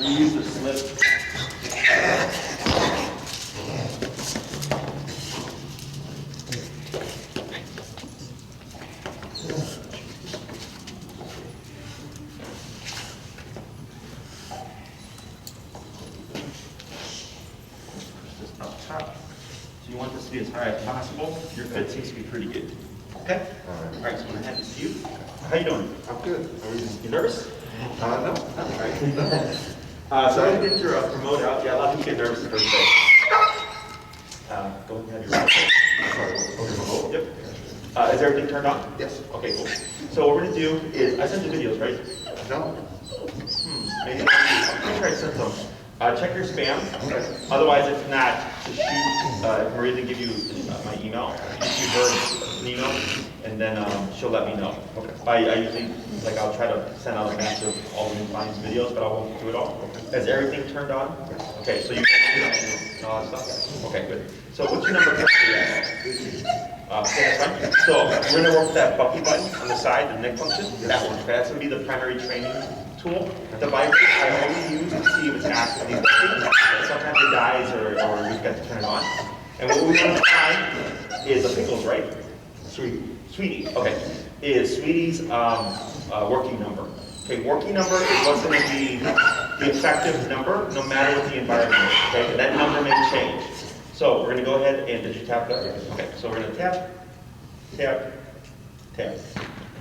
We use the slip. Just up top. So you want this to be as high as possible. Your fit seems to be pretty good. Okay? All right, so I'm going to hand this to you. How you doing? I'm good. How are you? You nervous? No. All right. So I'm going to get your promote out. Yeah, a lot of people get nervous the first day. Go ahead and have your right. Yep. Is everything turned on? Yes. Okay, cool. So what we're going to do is, I sent the videos, right? No. Maybe I'm going to try to send them. Check your spam. Okay. Otherwise, if not, just shoot Maria to give you my email. Just shoot her an email, and then she'll let me know. Okay. I usually, I'll try to send out a batch of all the new clients' videos, but I won't do it all. Okay. Is everything turned on? Yes. Okay, so you can all that stuff? Okay, good. So what's your number? Okay, that's fine. So we're going to work with that Bucky button on the side, the neck function. That one. That's going to be the primary training tool. The vibrate I always use to see if it's actively working. Sometimes it dies or we forget to turn it on. And what we want to find is the pickles, right? Sweetie. Okay. Is Sweetie's working number. Okay, working number is what's going to be the effective number no matter what the environment is. Okay, and that number may change. So we're going to go ahead and, did you tap that? Okay, so we're going to tap.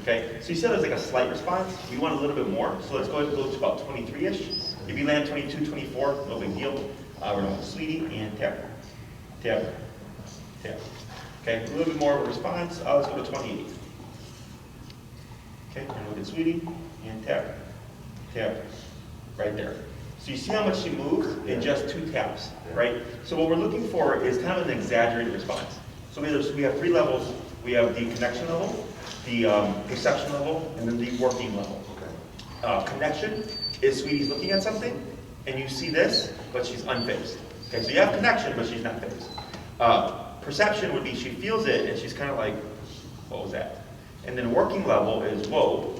Okay, so you said there's like a slight response. We want a little bit more. So let's go ahead and go to about 23-ish. If you land 22, 24, no big deal. We're going to Sweetie and tap. Okay, a little bit more of a response. Let's go to 28. Okay, we're going to look at Sweetie and tap. Right there. So you see how much she moved in just 2 taps, right? So what we're looking for is kind of an exaggerated response. So we have 3 levels. We have the connection level, the perception level, and then the working level. Connection is Sweetie's looking at something, and you see this, but she's unfazed. Okay, so you have connection, but she's not phased. Perception would be she feels it, and she's kind of like, what was that? And then working level is, whoa,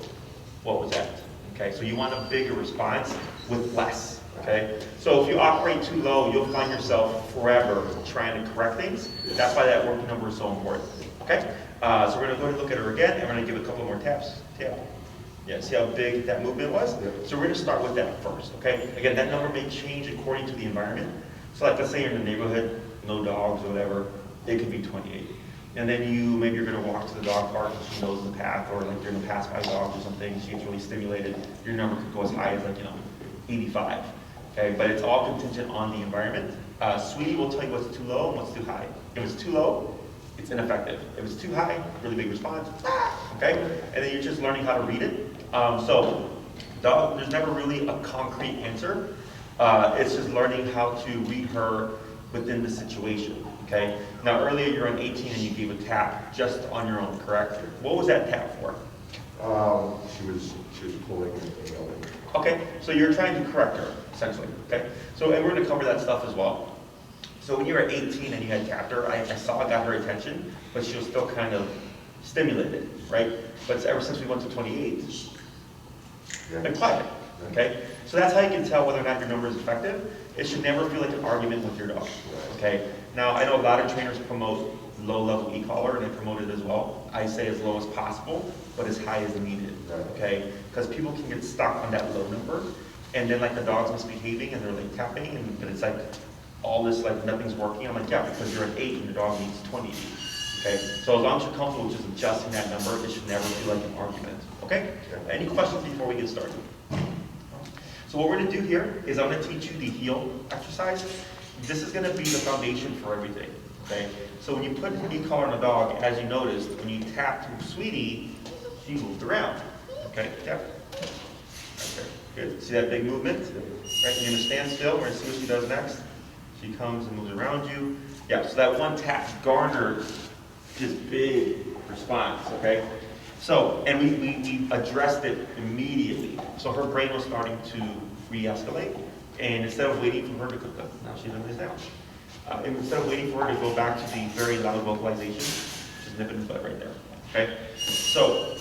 what was that? Okay, so you want a bigger response with less, okay? So if you operate too low, you'll find yourself forever trying to correct things. That's why that working number is so important, okay? So we're gonna go ahead and look at her again, and we're gonna give a couple more taps. Yeah, see how big that movement was? So we're gonna start with that first, okay? Again, that number may change according to the environment. So like, let's say you're in the neighborhood, no dogs or whatever, it could be 28. And then maybe you're going to walk to the dog park and she knows the path, or like you're going to pass by dogs or something, she gets really stimulated, your number could go as high as 85. Okay, but it's all contingent on the environment. Sweetie will tell you what's too low and what's too high. If it's too low, it's ineffective. If it's too high, really big response. Okay, and then you're just learning how to read it. So there's never really a concrete answer. It's just learning how to read her within the situation. Okay. Now earlier you're on 18 and you gave a tap just on your own, correct? What was that tap for? She was pulling and yelling. Okay. So you're trying to correct her, essentially. Okay. So and we're going to cover that stuff as well. So when you were 18 and you had tapped her, I saw it got her attention, but she was still kind of stimulated, right? But ever since we went to 28, been quiet. Okay. So that's how you can tell whether or not your number is effective. It should never feel like an argument with your dog. Okay. Now I know a lot of trainers promote low-level e-collar, and they promote it as well. I say as low as possible, but as high as needed. Okay. Because people can get stuck on that low number, and then like the dog's misbehaving and they're like tapping, and it's like all this like nothing's working. I'm like, yeah, because you're at 8 and your dog needs 20. Okay. So as long as you're comfortable with just adjusting that number, it should never feel like an argument. Okay. Any questions before we get started? So what we're going to do here is I'm going to teach you the heel exercise. This is going to be the foundation for everything, okay? So when you put an e-collar on a dog, as you noticed, when you tap to Sweetie, she moved around, okay? Tap. Okay, good. See that big movement? Right, you're going to stand still. We're going to see what she does next. She comes and moves around you. Yeah, so that one tap garnered this big response, okay? So, and we addressed it immediately. So her brain was starting to re-escalate, and instead of waiting for her to cook up, now she's in this down. And instead of waiting for her to go back to the very loud vocalization, she's nipping his butt right there. Okay? So,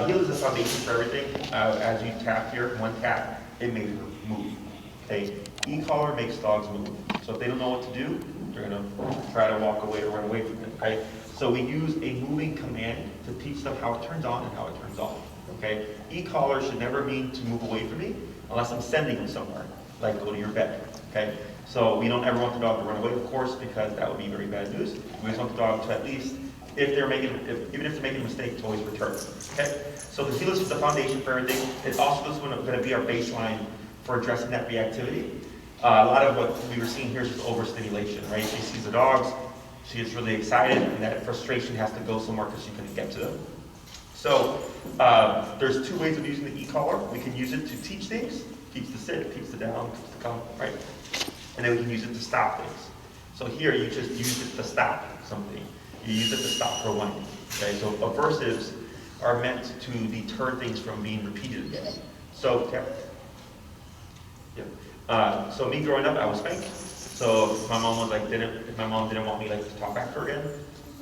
heel is the foundation for everything. As you tap here, one tap, it made her move. Okay, e-collar makes dogs move. So if they don't know what to do, they're gonna try to walk away or run away from it, right? So we use a moving command to teach them how it turns on and how it turns off, okay? E-collar should never mean to move away from me unless I'm sending them somewhere, like go to your bed, okay? So we don't ever want the dog to run away, of course, because that would be very bad news. We just want the dog to at least, if they're making, even if they're making a mistake, to always return, okay? So the heel is the foundation for everything. It's also just going to be our baseline for addressing that reactivity. A lot of what we were seeing here is just overstimulation, right? She sees the dogs, she is really excited, and that frustration has to go somewhere because she couldn't get to them. So there's two ways of using the e-collar. We can use it to teach things, teach the sit, teach the down, teach the come, right? And then we can use it to stop things. So here you just use it to stop something. You use it to stop her whining. Okay, so aversives are meant to deter things from being repeated again. So, so me growing up, I was spanked. So if my mom was like, if my mom didn't want me like to talk back to her again,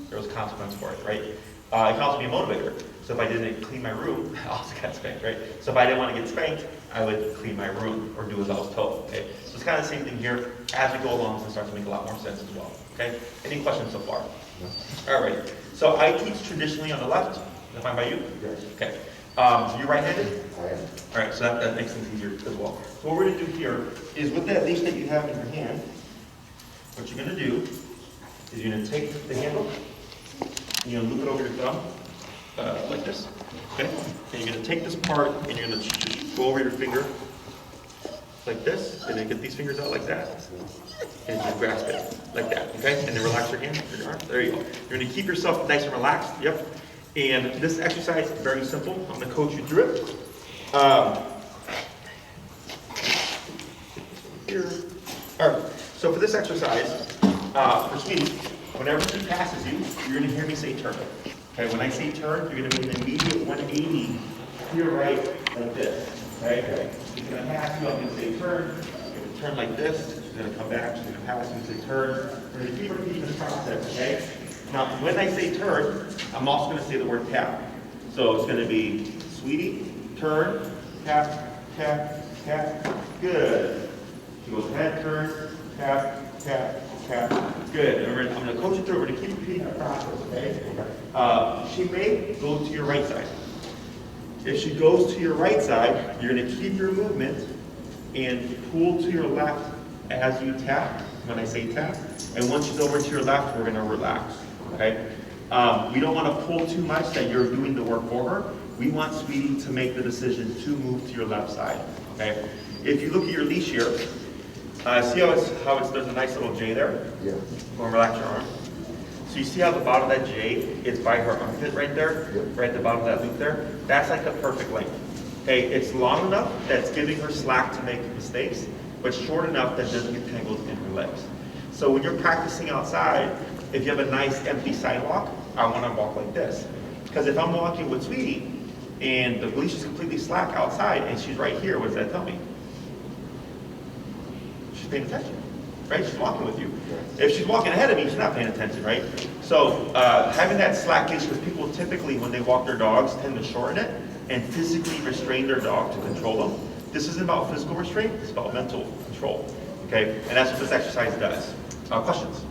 there was a consequence for it, right? It can also be a motivator. So if I didn't clean my room, I also got spanked, right? So if I didn't want to get spanked, I would clean my room or do as I was told, okay? So it's kind of the same thing here. As we go along, it's going to start to make a lot more sense as well, okay? Any questions so far? No. All right. So I teach traditionally on the left. Is that fine by you? Yes. Okay. You're right-handed? I am. All right, so that makes things easier as well. So what we're going to do here is with that leash that you have in your hand, what you're going to do is you're going to take the handle, and you're going to loop it over your thumb, like this, okay? And you're going to take this part, and you're going to just go over your finger, like this, and then get these fingers out like that, and just grasp it, like that, okay? And then relax your hand, your arm, there you go. You're going to keep yourself nice and relaxed, yep. And this exercise is very simple. I'm going to coach you through it. Here. All right, so for this exercise, for Sweetie, whenever she passes you, you're going to hear me say turn. Okay, when I say turn, you're going to make an immediate 180 to your right, like this. Okay, she's going to pass you, I'm going to say turn. You're going to turn like this. She's going to come back, she's going to pass you and say turn. We're going to keep repeating this process, okay? Now, when I say turn, I'm also going to say the word tap. So it's going to be Sweetie, turn, tap, tap, tap. Good. She goes head, turn, tap, tap, tap. Good. And I'm going to coach you through. We're going to keep repeating that process, okay? She may go to your right side. If she goes to your right side, you're going to keep your movement and pull to your left as you tap, when I say tap. And once she's over to your left, we're going to relax. Okay? We don't want to pull too much that you're doing the work for her. We want Sweetie to make the decision to move to your left side. Okay? If you look at your leash here, see how there's a nice little J there? Yeah. Go and relax your arm. So you see how the bottom of that J is by her armpit right there? Yep. Right at the bottom of that loop there? That's like the perfect length. Okay, it's long enough that's giving her slack to make mistakes, but short enough that doesn't get tangled in her legs. So when you're practicing outside, if you have a nice empty sidewalk, I want to walk like this. Because if I'm walking with Sweetie and the leash is completely slack outside and she's right here, what does that tell me? She's paying attention, right? She's walking with you. If she's walking ahead of me, she's not paying attention, right? So having that slack leash, because people typically, when they walk their dogs, tend to shorten it and physically restrain their dog to control them. This isn't about physical restraint, it's about mental control, okay? And that's what this exercise does. Questions?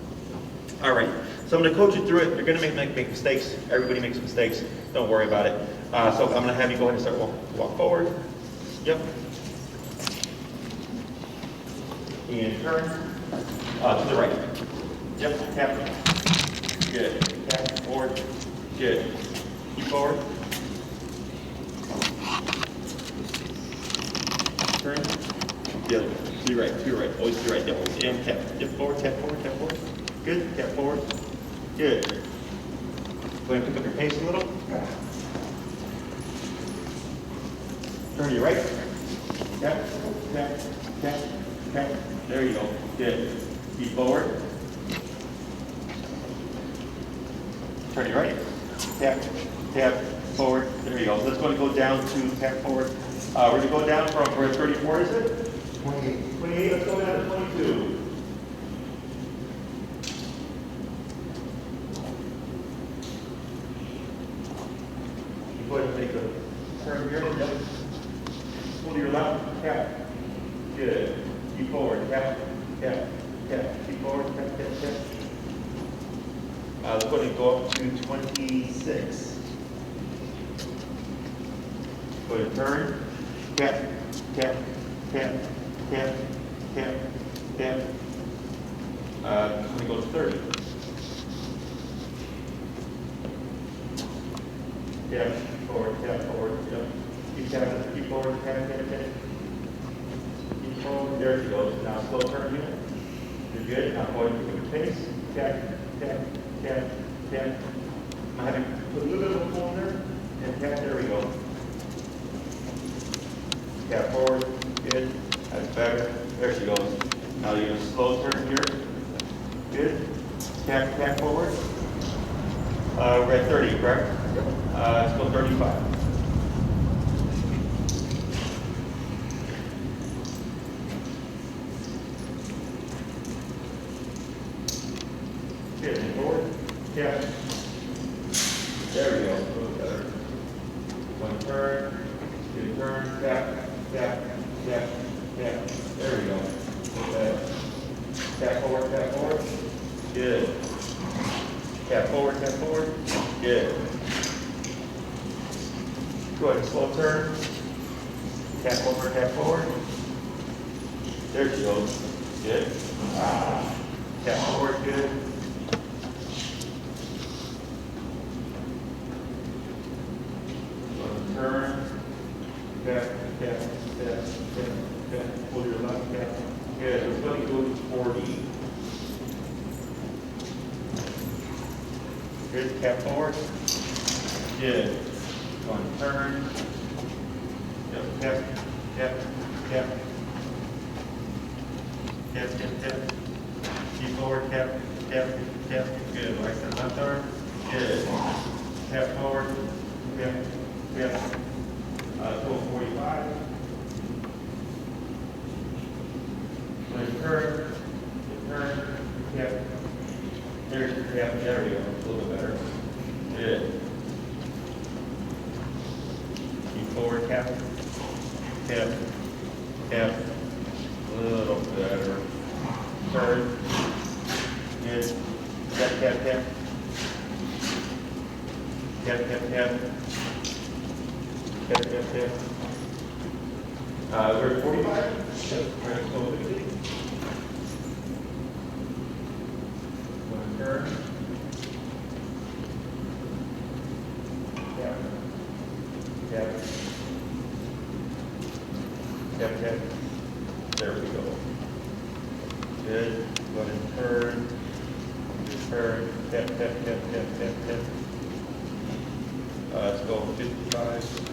All right, so I'm going to coach you through it. You're going to make mistakes. Everybody makes mistakes. Don't worry about it. So I'm going to have you go ahead and start walk forward. Yep. And turn to the right. Yep, tap. Good. Tap forward. Good. Keep forward. Turn. The other way. To your right. Always to your right. Yep. And tap. Yep, forward, tap forward, tap forward. Good. Tap forward. Good. Go ahead and pick up your pace a little. Turn to your right. Tap, tap, tap, tap. There you go. Good. Keep forward. Turn to your right. Tap, tap, forward. There you go. So let's go down to tap forward. We're going to go down from where 34 is it? 28. 28. Let's go down to 22. Go ahead and make a turn here. Yep. Pull to your left. Tap. Good. forward, tap, tap, tap, keep forward, tap, tap, tap. Let's go ahead and go up to 26. Go ahead and turn, tap, tap, tap, tap, tap, tap. I'm going to go to 30. Tap forward, yep. Keep tapping, keep forward, tap, tap, tap. Keep forward, there she goes. Now slow turn here. You're good. Now go ahead and pick up the pace. Tap, tap, tap, tap. I'm having to put a little bit of a pull in there. And tap, there we go. Tap forward, good. That's better. There she goes. Now you're going to slow turn here. Good. Tap, tap forward. We're at 30, correct? Let's go 35. Good. And forward. Tap. There we go. A little better. One turn. Good turn. Tap, tap, tap, tap. There we go. Tap forward, tap forward. Good. Tap forward, tap forward. Good. Go ahead and slow turn. Tap forward, tap forward. There she goes. Good. Tap forward, good. Turn. Tap, tap, tap, tap, tap. Pull your left tap. Good. It's going to go to 40. Good. Tap forward. Good. One turn. Yep. Tap. Tap. Tap. Tap. Tap. Tap. Keep forward. Tap. Tap. Tap. Good. Right to left arm. Good. Tap forward. Tap. Tap. Go 45. Turn. Turn. Tap. There we go. A little bit better. Good. Keep forward, tap. Tap. Tap. A little better. Turn. Good. Tap, tap, tap. Tap, tap, tap. Tap, tap, tap. We're at 45. Yep. We're at 50. One turn. Tap. Tap. Tap, tap. There we go. Good. Go ahead and turn. Turn. Tap, tap, tap, tap, tap, tap. Let's go 55.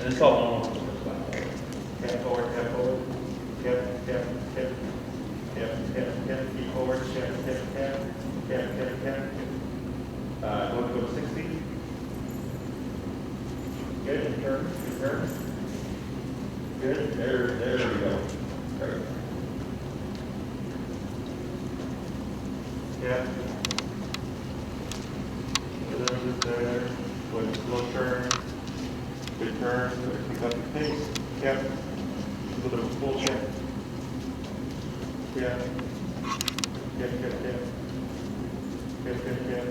And it's all normal. Tap forward, tap forward. Tap, tap, tap. Tap, tap, tap. Keep forward. Tap, tap, tap. Tap, tap, tap. Go to 60. Good. And turn. Good turn. Good. There we go. There we go. Yeah. A little bit there. Go ahead and slow turn. Good turn. Go ahead and pick up the pace. Yep. A little bit of a full check. Yeah. Yep, yep, yep. Yep, yep, yep.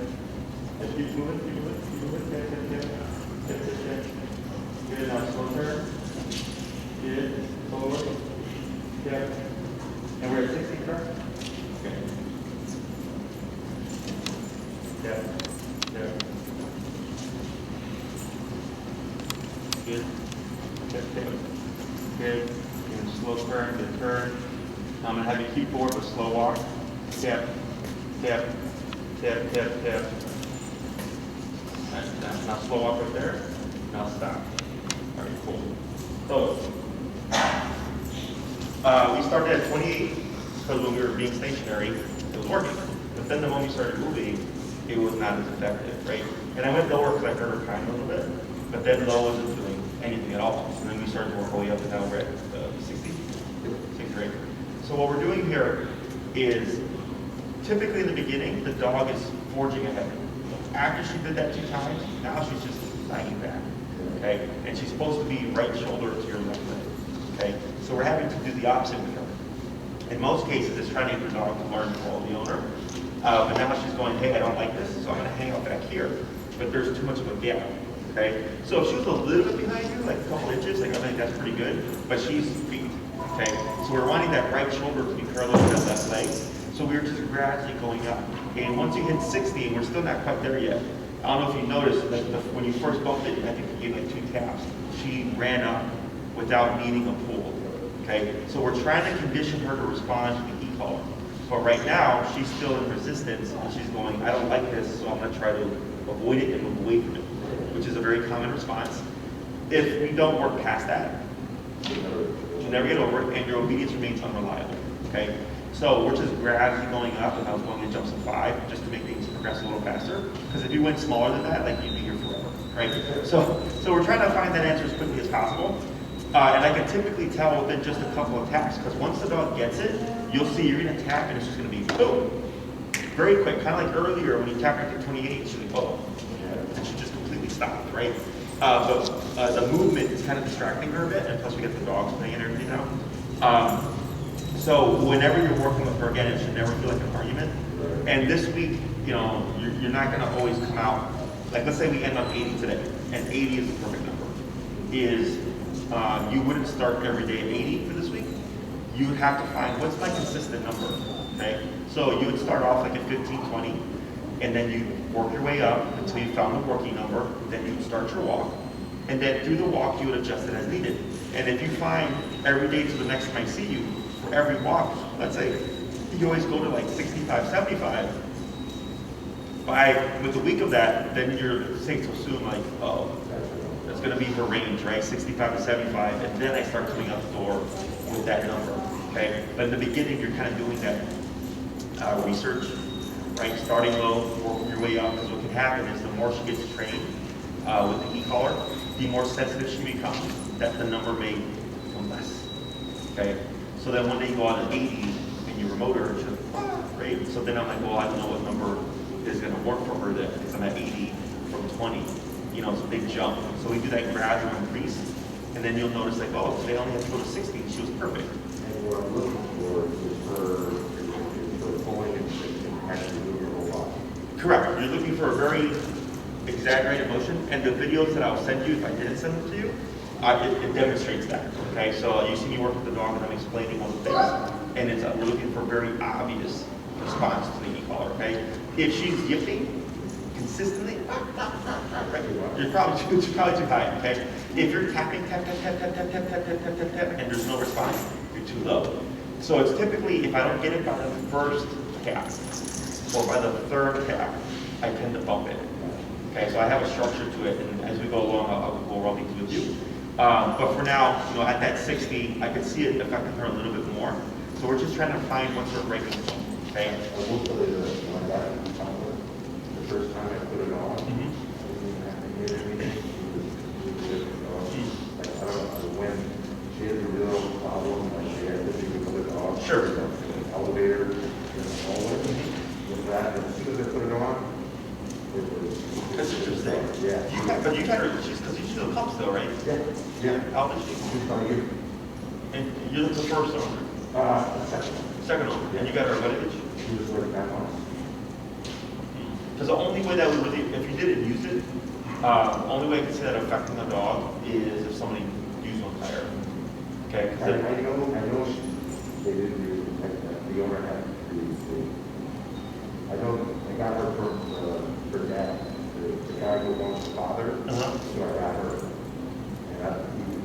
Just keep moving, keep moving, keep moving. Yep, yep, yep. Yep, yep, yep. Good. Now slow turn. Good. Forward. Yep. And we're at 60, correct? Okay. Yep. Yep. Good. Yep, yep. Good. And slow turn, good turn. I'm going to have you keep forward with slow walk. Tap, tap, tap, tap, tap. Now slow walk right there. Now stop. All right, cool. So, we started at 28 because when we were being stationary, it was working. But then the moment we started moving, it was not as effective, right? And I went lower because I heard her crying a little bit, but then low wasn't doing anything at all. So then we started to work all the way up and now we're at 60, 63. So what we're doing here is, typically in the beginning, the dog is forging ahead. After she did that 2 times, now she's just lagging back, okay? And she's supposed to be right shoulder to your left leg. okay? So we're having to do the opposite with her. In most cases, it's trying to get the dog to learn to follow the owner. But now she's going, hey, I don't like this, so I'm going to hang out back here. But there's too much of a gap, okay? So if she was a little bit behind you, like a couple inches, like I think that's pretty good, but she's feet, okay? So we're wanting that right shoulder to be parallel to that left leg. So we're just gradually going up. And once you hit 60, and we're still not quite there yet, I don't know if you noticed, like when you first bumped it, I think you gave like 2 taps. She ran up without needing a pull, okay? So we're trying to condition her to respond to the e-collar. But right now, she's still in resistance, and she's going, I don't like this, so I'm going to try to avoid it and move away from it, which is a very common response. If we don't work past that, you'll never get over it, and your obedience remains unreliable, okay? So we're just gradually going up, and I was going to jumps of 5, just to make things progress a little faster. Because if you went smaller than that, like you'd be here forever, right? So we're trying to find that answer as quickly as possible. And I can typically tell within just a couple of taps, because once the dog gets it, you'll see you're going to tap and it's just going to be boom. Very quick, kind of like earlier when you tapped her at 28, she's like, oh, and she just completely stopped, right? But the movement is kind of distracting her a bit, and plus we get the dogs playing and everything now. So whenever you're working with her, again, it should never feel like an argument. And this week, you know, you're not going to always come out, like let's say we end on 80 today, and 80 is the perfect number, you wouldn't start every day at 80 for this week. You would have to find what's my consistent number, okay? So you would start off like at 15, 20, and then you work your way up until you found the working number, then you would start your walk, and then through the walk you would adjust it as needed. And if you find every day to the next time I see you, for every walk, let's say you always go to like 65, 75, with the week of that, then you're safe to assume like, oh, that's going to be her range, right? 65 to 75, and then I start coming up the door with that number, okay? But in the beginning, you're kind of doing that research, right? Starting low, working your way up, because what can happen is the more she gets trained with the e-collar, the more sensitive she becomes, that the number may become less, okay? So then one day you go out at 80, and you remote her, she's like, great. So then I'm like, well, I don't know what number is going to work for her then, because I'm at 80 from 20. You know, it's a big jump. So we do that gradual increase, and then you'll notice like, oh, today I only have to go to 60, and she was perfect. And what I'm looking for is her pulling and actually moving her whole body. Correct. You're looking for a very exaggerated motion, and the videos that I'll send you, if I didn't send them to you, it demonstrates that. Okay, so you see me work with the dog, and I'm explaining all the things, and we're looking for a very obvious response to the e-collar. Okay, if she's yipping consistently, you're probably too high, okay? If you're tapping, tap, tap, tap, tap, tap, tap, tap, tap, tap, tap, tap, and there's no response, you're too low. So it's typically, if I don't get it by the first tap, or by the third tap, I tend to bump it. Okay, so I have a structure to it, and as we go along, I'll go over all these with you. But for now, you know, at that 60, I can see it affecting her a little bit more. So we're just trying to find what's her breaking point, okay? I will tell you that when I got it in Tumblr, the first time I put it on, I didn't even have to hear anything. It was like, I don't know, when she had a real problem, like she had to do with the dog. Sure. In the elevator, in the hallway, with that, and as soon as I put it on, it was. That's interesting. Yeah. But you got her, she's still comes though, right? Yeah. How old is she? She's probably good. And you're the first owner. Second. Second owner. And you got her what age? She was 45 months. Because the only way that would really, if you didn't use it, only way I can see that affecting the dog is if somebody used one tire. Okay? I know they didn't use it, like, the owner had to use it. I got her from her dad, the guy who owns the father, so I got her. And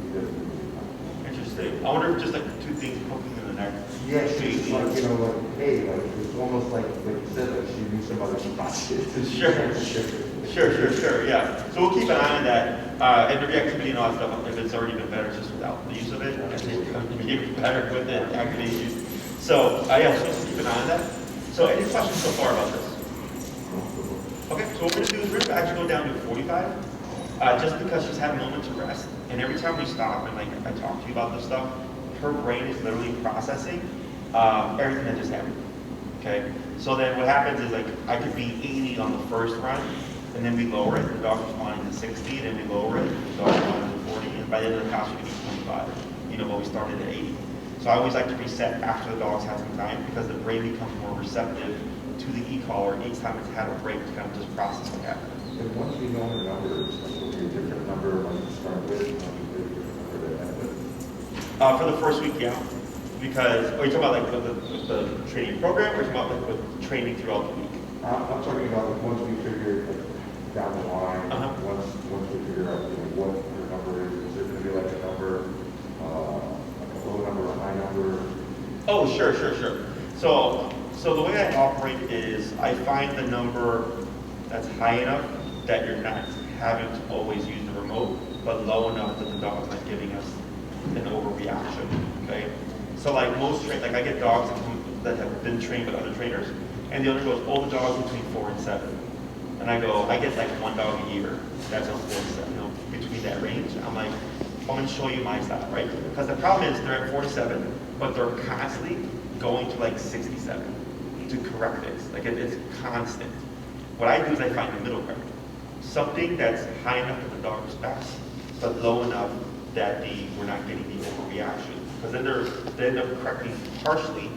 he doesn't use it. Interesting. I wonder if just like two things poking in the neck. Yeah, she's like, you know, like, hey, like, it's almost like you said, like she knew somebody who bought it. Sure, yeah. So we'll keep an eye on that. And the reactivity and all that stuff, if it's already been better just without the use of it, I think it's going to be better with it, activating use. So, yeah, so just keep an eye on that. So any questions so far about this? Okay, so what we're going to do is we're going to actually go down to 45, just because she's had a moment to rest. And every time we stop and like I talk to you about this stuff, her brain is literally processing everything that just happened. Okay, so then what happens is like I could be 80 on the first run, and then we lower it. The dog responding to 60, then we lower it. The dog responding to 40, and by the end of the class, we can be 25. but we started at 80. So I always like to reset after the dog's had some time because the brain becomes more receptive to the e-collar each time it's had a break to kind of just process what happened. And once we know the numbers, will be a different number when you start with, and will be a different number to end with? For the first week, yeah. Because, are you talking about like the training program, or are you talking about like with training throughout the week? I'm talking about like, once we figure like, down the line, once we figure out what your number is there going to be like a number, like a low number, a high number? Oh, sure. So the way I operate is I find the number that's high enough that you're not having to always use the remote, but low enough that the dog's not giving us an overreaction, okay? So like like I get dogs that have been trained by other trainers, and the owner goes, oh, the dog's between 4 and 7. And I go, I get like 1 dog a year that's on 4 to 7, between that range. I'm like, I'm gonna show you my style, right? Because the problem is they're at 4 to 7, but they're constantly going to like 67 to correct this. Like it's constant. What I do is I find the middle ground. Something that's high enough that the dog respects, but low enough that we're not getting the overreaction. Because then they end up correcting partially,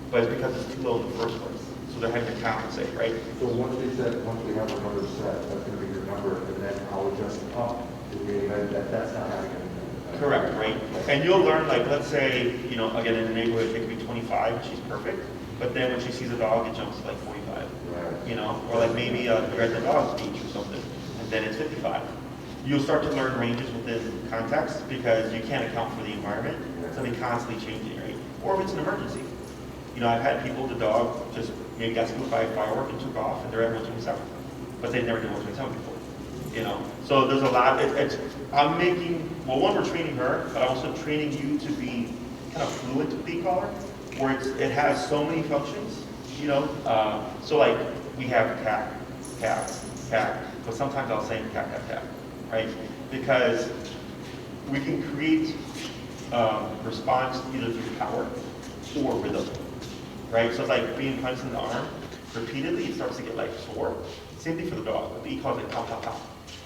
but it's because it's too low in the first place. So they're having to compensate, right? So once we have our number set, that's going to be your number, and then I'll adjust up to the event that that's not having anything. Correct, right? And you'll learn, like, let's say, again, in the neighborhood, it could be 25, and she's perfect. But then when she sees a dog, it jumps to like 45. Right. Or like maybe you're at the dog's beach or something, and then it's 55. You'll start to learn ranges within context because you can't account for the environment. It's going to be constantly changing, right? Or if it's an emergency. I've had people, the dog just maybe got spooked by a firework and took off, and they're at 127. But they never did 127 before. So there's a lot. One, we're training her, but I'm also training you to be kind of fluent with the collar, where it has so many functions. So like we have tap, tap, tap, but sometimes I'll say tap, tap, tap, right? Because we can create response either through power or rhythm, right? So it's like being punched in the arm repeatedly, it starts to get like sore. Same thing for the dog. The e-collar is like pop, pop, pop.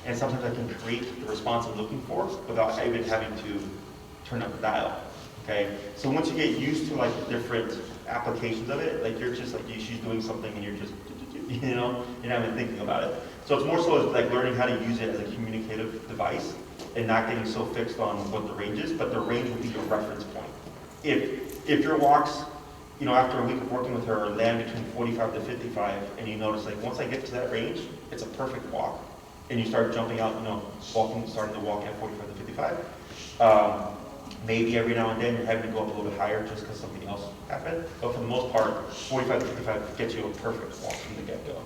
And sometimes I can create the response I'm looking for without even having to turn up the dial. Okay, so once you get used to like the different applications of it, like you're just like she's doing something and you're just you're not even thinking about it. So it's more so like learning how to use it as a communicative device and not getting so fixed on what the range is, but the range will be your reference point. If your walks, after a week of working with her, land between 45 to 55, and you notice like once I get to that range, it's a perfect walk, and you start jumping out, starting to walk at 45 to 55. Maybe every now and then you're having to go up a little bit higher just because something else happened. But for the most part, 45 to 55 gets you a perfect walk from the get-go.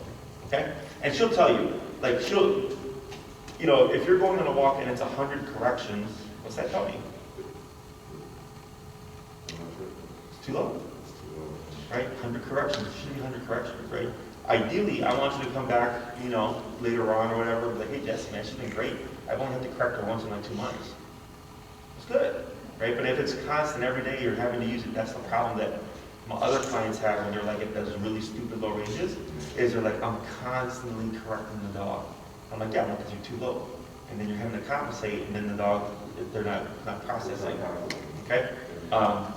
Okay? And she'll tell you, like if you're going on a walk and it's 100 corrections, what's that tell you? It's too low. Right? 100 corrections. It shouldn't be 100 corrections, right? Ideally, I want you to come back, later on or whatever, and be like, hey, Jesse, man, she's been great. I've only had to correct her once in like 2 months. It's good. Right? But if it's constant every day, you're having to use it. That's the problem that my other clients have when they're like at those really stupid low ranges, is they're like, I'm constantly correcting the dog. I'm like, yeah, because you're too low. And then you're having to compensate, and then the dog, they're not processing. Okay?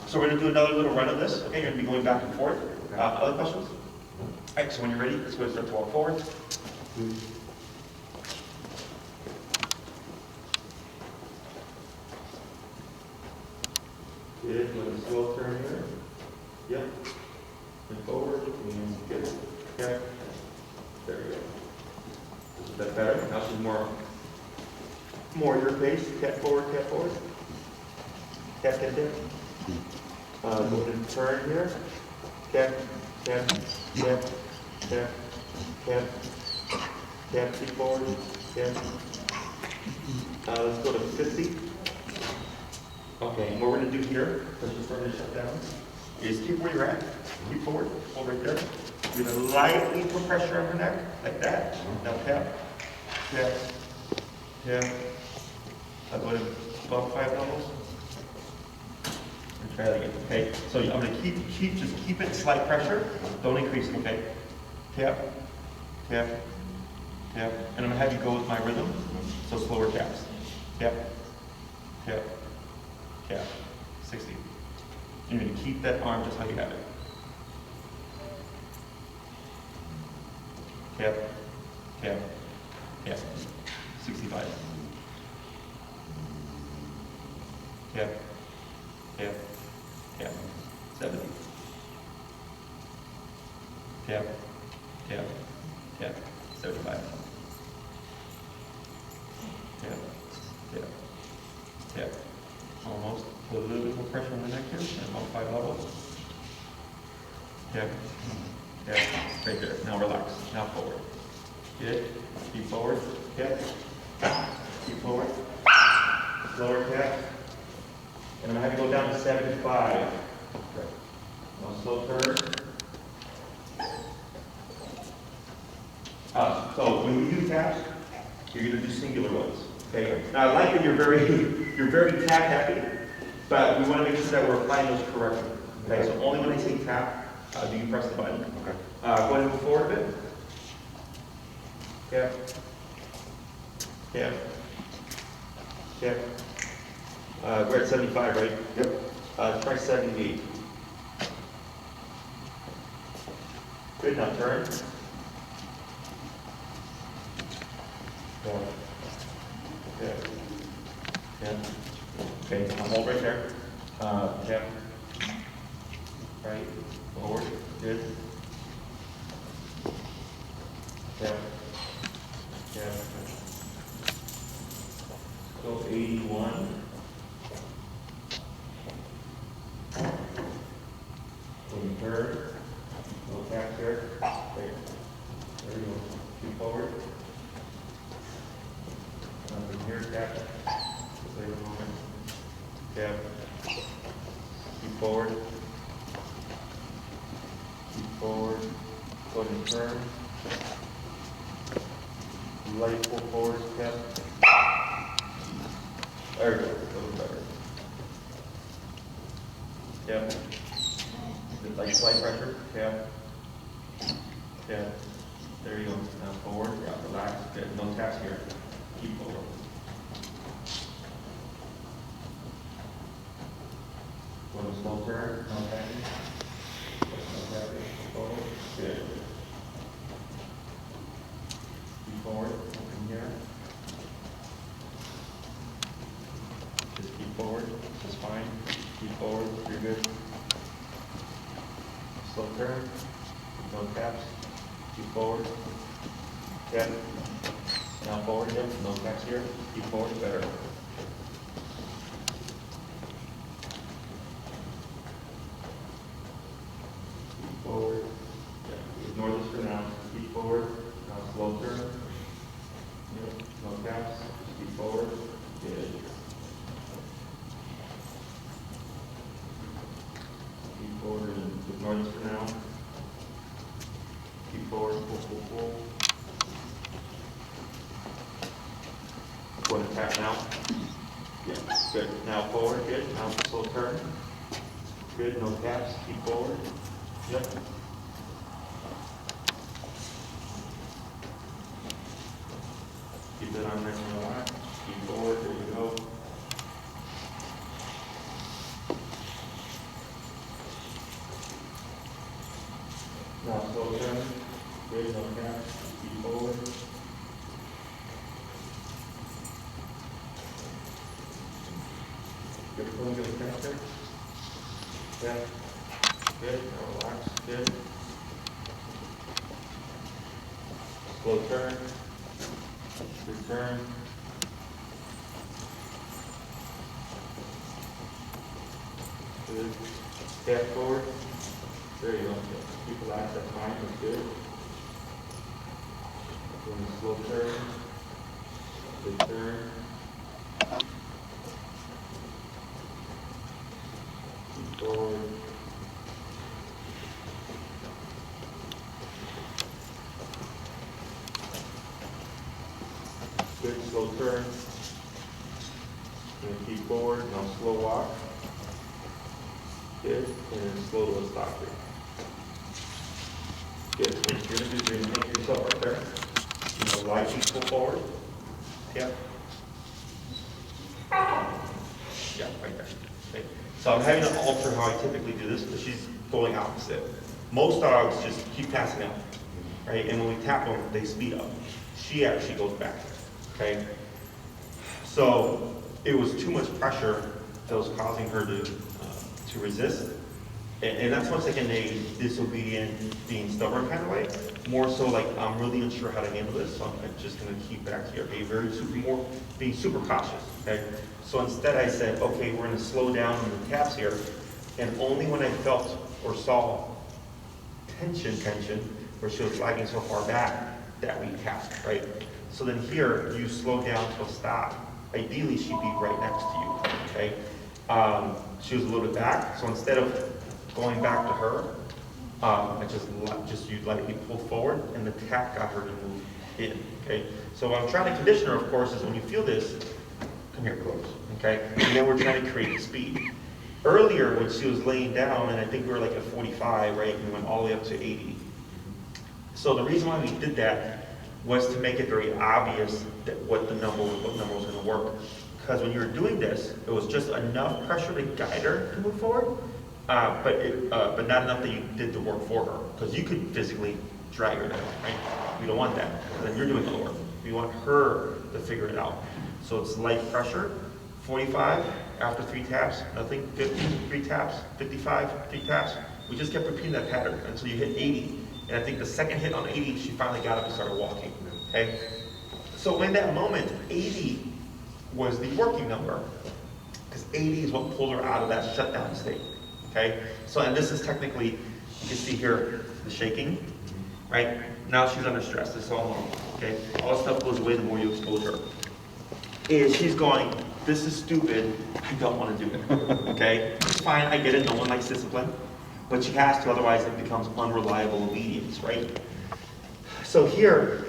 So we're going to do another little run of this. Okay, you're going to be going back and forth. Other questions? All right, so when you're ready, let's go start to walk forward. Good, with a slow turn here. Yep. And forward, and good. Okay. There we go. Is that better? Now she's more your pace. Tap forward, tap forward. Tap, tap, tap. Go ahead and turn here. Tap, tap, tap, tap, tap, tap, keep forward, tap. Let's go to 50. Okay, and what we're going to do here, because we're starting to shut down, is keep where you're at. Keep forward, hold right there. You're going to lightly put pressure on her neck, like that. Now tap, tap, tap. I'll go ahead and bump 5 levels. And try that again, okay? So I'm going to just keep it slight pressure. Don't increase it, okay? Tap, tap, tap. And I'm going to have you go with my rhythm, so slower taps. Tap, tap, tap, You're gonna keep that arm just how you have it. Tap, tap, tap. 65. Tap, tap, tap. 70. Tap, tap, tap. 75. Tap, tap, tap. Almost. Put a little bit more pressure on the neck here, and about 5 elbows. Tap, tap. Right there. Now relax. Now forward. Good. Keep forward. Tap. Keep forward. Lower tap. And I'm going to have you go down to 75. Okay. Now slow turn. So when we do taps, you're going to do singular ones. Okay. Now I like that you're very tap happy, but we want to make sure that we're applying those correctly. Okay. So only when I say tap do you press the button. Okay. Go ahead and move forward a bit. Tap. Tap. Tap. We're at 75, right? Yep. Try 78. Good. Now turn. Yeah. Yeah. Okay, I'll hold right there. Tap. Right. Forward. Good. Tap. Tap. Go 81. Going third. No tap there. Okay. There you go. Keep forward. From here, tap. Just wait a moment. Tap. Keep forward. Keep forward. Go ahead and turn. Light pull forward, tap. There we go. A little better. Tap. Like slight pressure. Tap. Tap. There you go. Now forward. Yeah, relax. Good. No taps here. Keep forward. Go to slow turn. No tapping. No tapping. Forward. Good. Keep forward. Open here. Just keep forward. Just fine. Keep forward. You're good. Slow turn. No taps. Keep forward. Tap. Now forward again. No taps here. Keep forward. Better. Keep forward. Yeah. Ignore this for now. Keep forward. Now slow turn. Yep. No taps. Just keep forward. Good. Keep forward and ignore this for now. Keep forward. Pull, pull, pull. Go ahead and tap now. Yeah, good. Now forward, good. Now slow turn. Good, no taps. Keep forward. Yep. Keep that arm nice and relaxed. Keep forward, there you go. Now slow turn. Good, no taps. Keep forward. Good, pulling good connector. Yeah. Good, now relax. Good. Slow turn. Return. Good. Step forward. There you go. Keep relaxed, that's fine, that's good. Doing a slow turn. Return. Keep forward. Good, slow turn. And keep forward, now slow walk. Good, and then slow to a stop here. Good, what you're going to do is you're going to make yourself right there. You know, lightly pull forward. Yep. Yeah, right there. Okay. So I'm having to alter how I typically do this, because she's going opposite. Most dogs just keep passing up, right? And when we tap them, they speed up. She actually goes back, okay? So it was too much pressure that was causing her to resist. And that's much like in a disobedient, being stubborn kind of way. More so like, I'm really unsure how to handle this, so I'm just gonna keep back here, being super cautious, okay? So instead I said, okay, we're gonna slow down on the taps here, and only when I felt or saw tension, where she was lagging so far back, that we tapped, right? So then here, you slow down to a stop. Ideally, she'd be right next to you, okay? She was a little bit back, so instead of going back to her, I you lightly pull forward, and the tap got her to move in, okay? So what I'm trying to condition her, of course, is when you feel this, come here close, okay? And then we're trying to create speed. Earlier, when she was laying down, and I think we were like at 45, right? And we went all the way up to 80. So the reason why we did that was to make it very obvious that what number was going to work. Because when you were doing this, it was just enough pressure to guide her to move forward, but not enough that you did the work for her. Because you could physically drag her down, right? We don't want that. Then you're doing all the work. We want her to figure it out. So it's light pressure, 45 after 3 taps, nothing, 50, 3 taps, 55, 3 taps. We just kept repeating that pattern until you hit 80. And I think the second hit on 80, she finally got up and started walking, okay? So in that moment, 80 was the working number, because 80 is what pulled her out of that shutdown state, okay? So, and this is technically, you can see here, the shaking, right? Now she's under stress, this is all normal, okay? All this stuff goes away the more you expose her. Is she's going, this is stupid, I don't want to do it, okay? It's fine, I get it, no one likes discipline. But she has to, otherwise it becomes unreliable obedience, right? So here,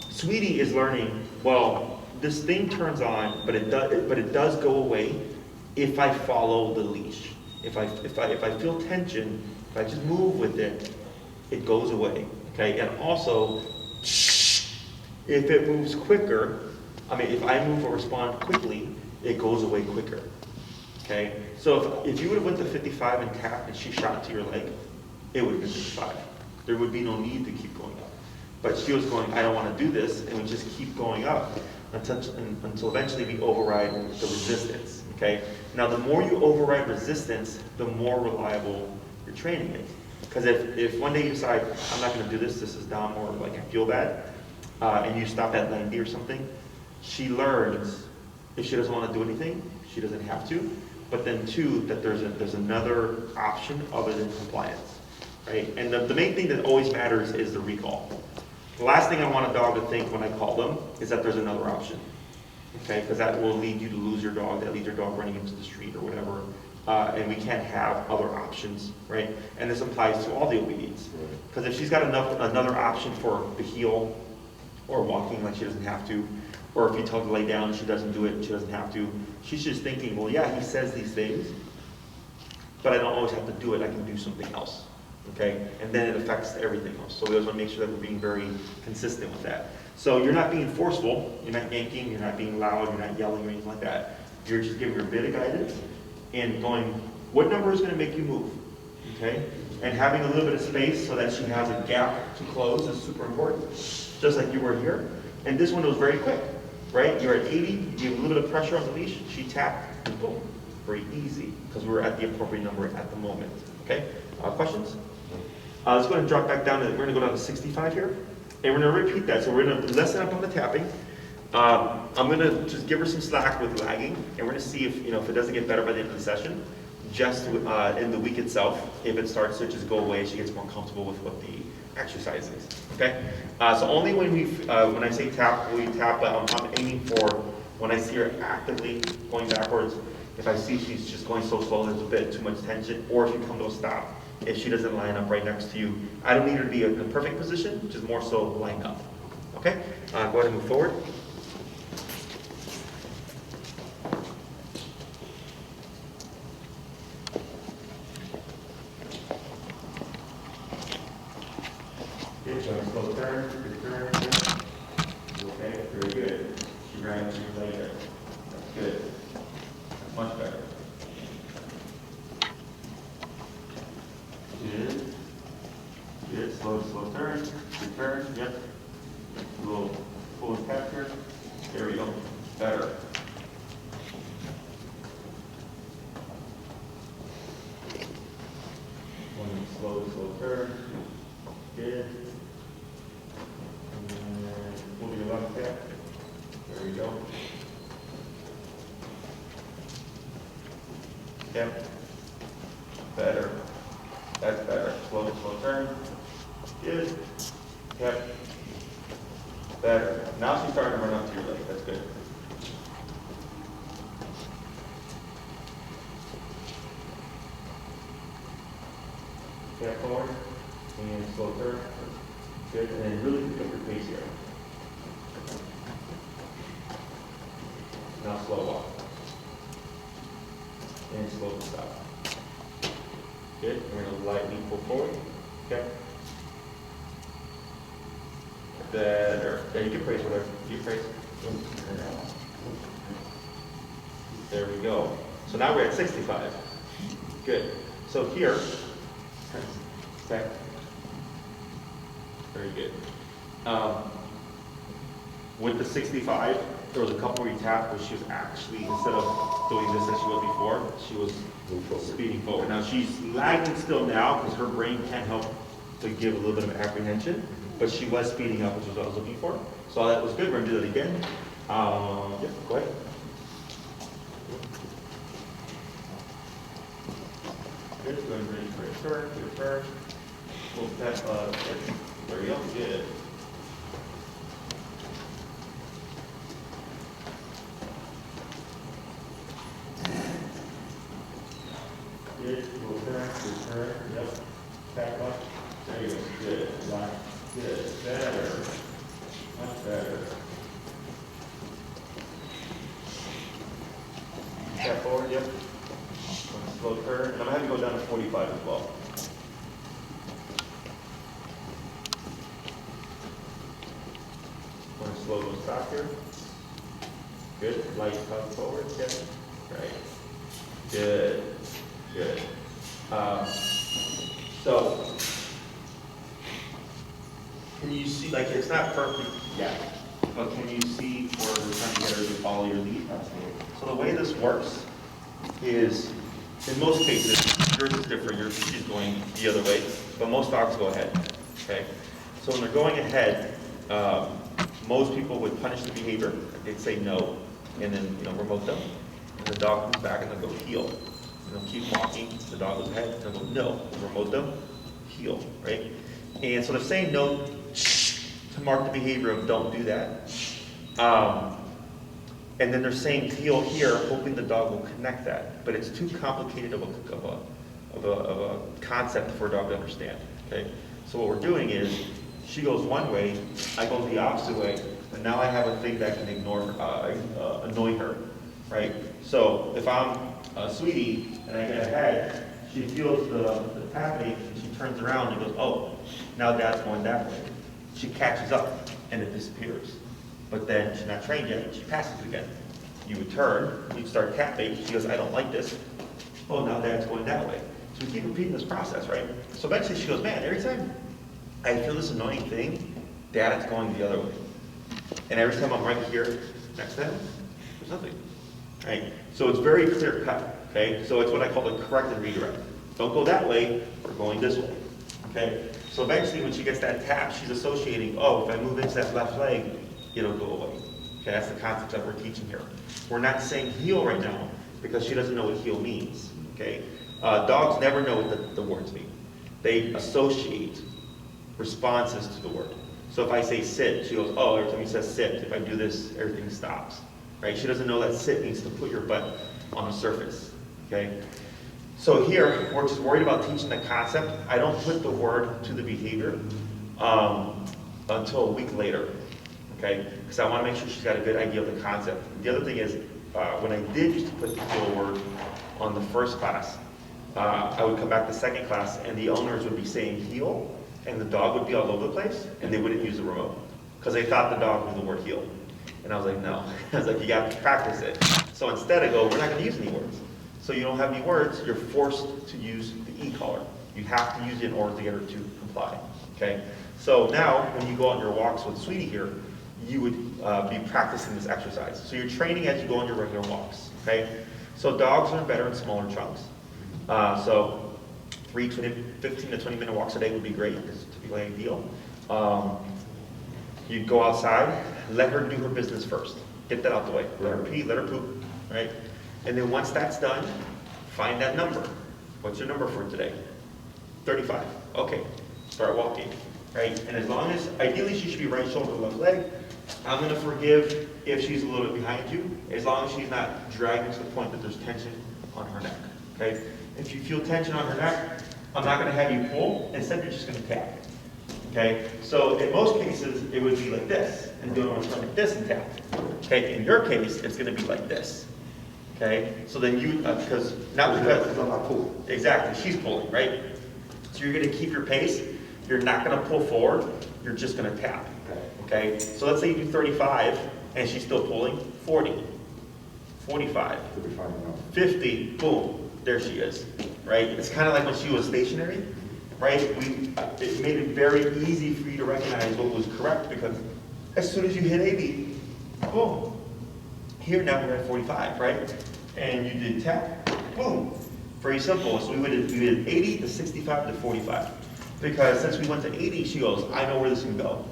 Sweetie is learning, well, this thing turns on, but it does go away if I follow the leash. If I feel tension, if I just move with it, it goes away, okay? And also, if it moves quicker, if I move or respond quickly, it goes away quicker. Okay, so if you would have went to 55 and tapped and she shot to your leg, it would have been 55. There would be no need to keep going up. But she was going, I don't want to do this, and we just keep going up until eventually we override the resistance. Okay, now the more you override resistance, the more reliable your training is. Because if one day you decide, I'm not going to do this, this is dumb, or like I feel bad, and you stop at 90 or something, she learns if she doesn't want to do anything, she doesn't have to. But then 2, that there's another option other than compliance, right? And the main thing that always matters is the recall. The last thing I want a dog to think when I call them is that there's another option, okay? Because that will lead you to lose your dog, that leads your dog running into the street or whatever, and we can't have other options, right? And this applies to all the obedience. Because if she's got another option for the heel or walking like she doesn't have to, or if you tell her to lay down, she doesn't do it, and she doesn't have to. She's just thinking, well, yeah, he says these things, but I don't always have to do it. I can do something else, okay? And then it affects everything else. So we always want to make sure that we're being very consistent with that. So you're not being forceful. You're not yanking. You're not being loud. You're not yelling or anything like that. You're just giving her a bit of guidance and going, what number is going to make you move, okay? And having a little bit of space so that she has a gap to close is super important, just like you were here. And this one was very quick. Right, you're at 80, you give a little bit of pressure on the leash, she tapped, and boom, very easy, because we were at the appropriate number at the moment, okay? Questions? Let's go ahead and drop back down, we're going to go down to 65 here, and we're going to repeat that, so we're going to lessen up on the tapping. I'm going to just give her some slack with lagging, and we're going to see if it doesn't get better by the end of the session, just in the week itself, if it starts to just go away, she gets more comfortable with what the exercise is, okay? So only when I say tap, we tap, but I'm aiming for when I see her actively going backwards, if I see she's just going so slow, there's a bit too much tension, or if you come to a stop, if she doesn't line up right next to you. I don't need her to be in the perfect position, just more so line up, okay? Go ahead and move forward. Slow turn, good turn. Okay, very good. She ran to you later. That's good. That's much better. return, yep. A little pull and capture. There we go. Better. One slow turn. Good. And pull your left tap. There we go. Yep. Better. That's better. Slow turn. Good. Yep. Better. Now she's starting to run up to your leg. That's good. Step forward and slow turn. Good. And then really pick up your pace here. Now slow walk. And slow stop. Good. We're going to lightly pull forward. Okay. Better. Yeah, you can praise whatever. You praise. There we go. So now we're at 65. Good. So here, okay. Very good. With the 65, there was a couple where you tapped where she was actually, instead of doing this as she was before, she was speeding forward. Now she's lagging still now because her brain can't help to give a little bit of apprehension, but she was speeding up, which is what I was looking for. So that was good. We're going to do that again. Yeah, go ahead. Good. Go ahead and ready for a turn, to the turn. Full step, there we go. Good. Good. Full turn, yep. Back up. There you go. Good. Line. Good. Better. Much better. Step forward, yep. Slow turn. And I'm going to have you go down to 45 as well. I'm going to slow those stop here. Good. Light cut forward. Good. Right. Good. Good. So, can you see, like, it's not perfect yet, but can you see where we're trying to get her to follow your lead? So the way this works is, in most cases, yours is different, she's going the other way, but most dogs go ahead, okay? So when they're going ahead, most people would punish the behavior, they'd say no, and then, remote them, and the dog comes back and they'll go heel. And they'll keep walking, the dog goes ahead, and they'll go no, remote them, heel, right? And so they're saying no to mark the behavior of don't do that. And then they're saying heel here, hoping the dog will connect that. But it's too complicated of a concept for a dog to understand. Okay? So what we're doing is, she goes one way, I go the opposite way, and now I have a thing that can annoy her, right? So if I'm Sweetie and I get ahead, she feels the tapping, and she turns around and goes, oh, now Dad's going that way. She catches up and it disappears. But then she's not trained yet, she passes it again. You would turn, you'd start tapping, she goes, I don't like this. Oh, now Dad's going that way. So we keep repeating this process, right? So eventually she goes, man, every time I feel this annoying thing, Dad's going the other way. And every time I'm right here next to him, there's nothing, right? So it's very clear cut, okay? So it's what I call the correct and redirect. Don't go that way, we're going this way, okay? So eventually when she gets that tap, she's associating, oh, if I move into that left leg, it'll go away. Okay, that's the concept that we're teaching here. We're not saying heel right now because she doesn't know what heel means, okay? Dogs never know what the words mean. They associate responses to the word. So if I say sit, she goes, oh, every time you say sit, if I do this, everything stops, right? She doesn't know that sit means to put your butt on the surface, okay? So here, we're just worried about teaching the concept. I don't put the word to the behavior until a week later, okay? Because I want to make sure she's got a good idea of the concept. The other thing is, when I did used to put the heel word on the first class, I would come back to second class and the owners would be saying heel and the dog would be all over the place and they wouldn't use the remote because they thought the dog knew the word heel. And I was like, no. I was like, you got to practice it. So instead I go, we're not going to use any words. So you don't have any words, you're forced to use the e-collar. You have to use it in order to get her to comply. Okay? So now, when you go on your walks with Sweetie here, you would be practicing this exercise. So you're training as you go on your regular walks, okay? So dogs are better in smaller chunks. So 15 to 20 minute walks a day would be great. It's typically ideal. You'd go outside, let her do her business first. Get that out the way. Let her pee, let her poop, right? And then once that's done, find that number. What's your number for today? 35. Okay, start walking, right? And as long as, ideally she should be right shoulder, left leg. I'm gonna forgive if she's a little bit behind you, as long as she's not dragging to the point that there's tension on her neck, okay? If you feel tension on her neck, I'm not gonna have you pull, instead you're just gonna tap, okay? So in most cases, it would be like this, and doing one like this and tap, okay? In your case, it's gonna be like this, okay? So then you, because I'm not pulling. exactly, she's pulling, right? So you're gonna keep your pace, you're not gonna pull forward, you're just gonna tap. Okay, so let's say you do 35 and she's still pulling, 40, 45, 50, boom, there she is, right? It's kind of like when she was stationary, right? It made it very easy for you to recognize what was correct, because as soon as you hit 80, boom. Here now we're at 45, right? And you did tap, boom. Very simple. So we did 80 to 65 to 45. Because since we went to 80, she goes, I know where this can go.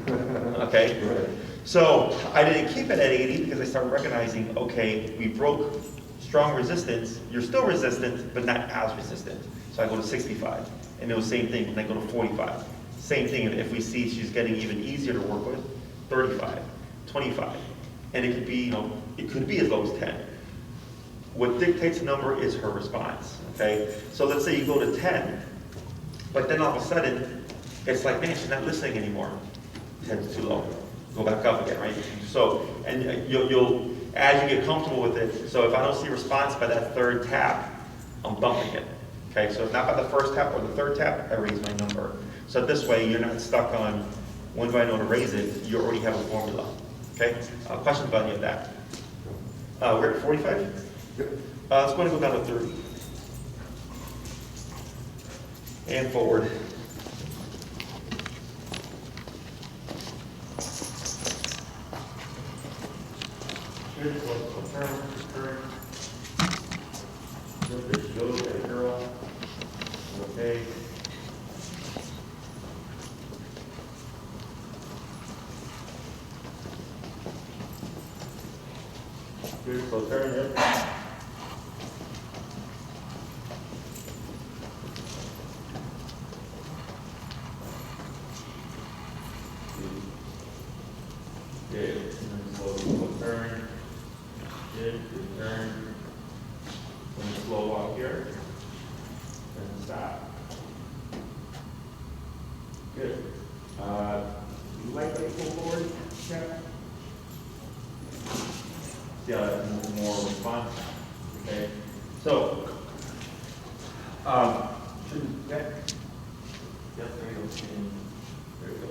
Okay? So I didn't keep it at 80 because I started recognizing, okay, we broke strong resistance. You're still resistant, but not as resistant. So I go to 65. And it was the same thing, and I go to 45. Same thing if we see she's getting even easier to work with, 35, 25. And it could be, it could be as low as 10. What dictates the number is her response, okay? So let's say you go to 10, but then all of a sudden, it's like, man, she's not listening anymore. 10's too low. Go back up again, right? So, and you'll, as you get comfortable with it, so if I don't see response by that third tap, I'm bumping it. Okay, so if not by the first tap or the third tap, I raise my number. So this way, you're not stuck on, when do I know to raise it? You already have a formula. Okay? Questions about any of that? We're at 45? Let's go down to 30. And forward. Good, so turn. Good, go, good girl. Okay. Good, so turn, yep. Good, and then slow turn. Good turn. And slow walk here. And stop. Good. You like to pull forward? Yeah. See how that's more response. Okay. So, okay. Yep, there you go. There you go.